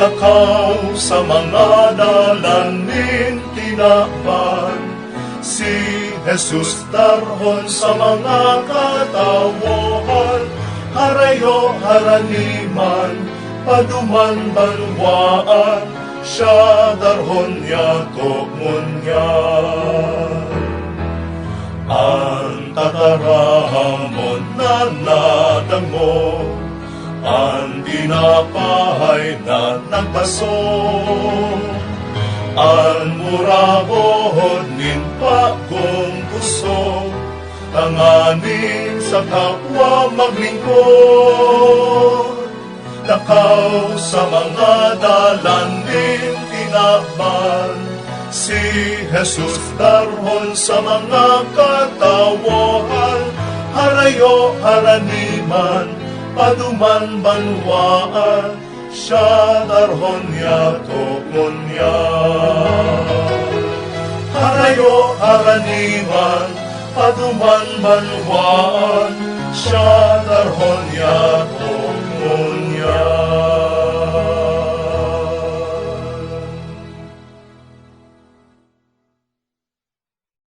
Takaw sa mga dalanin tinakpan, si Jesus darhon sa mga katawohan, harayo haraniman, paduman banwaan, siya darhon yato munyan. Ang tatarahamon na nadamo, ang dinapahay na nagpaso, ang murabohod nin pagkong puso, tanganin sa kapwa maglingkod. Takaw sa mga dalanin tinakban, si Jesus darhon sa mga katawohan, harayo haraniman, paduman banwaan, siya darhon yato munyan. Harayo haraniman, paduman banwaan, siya darhon yato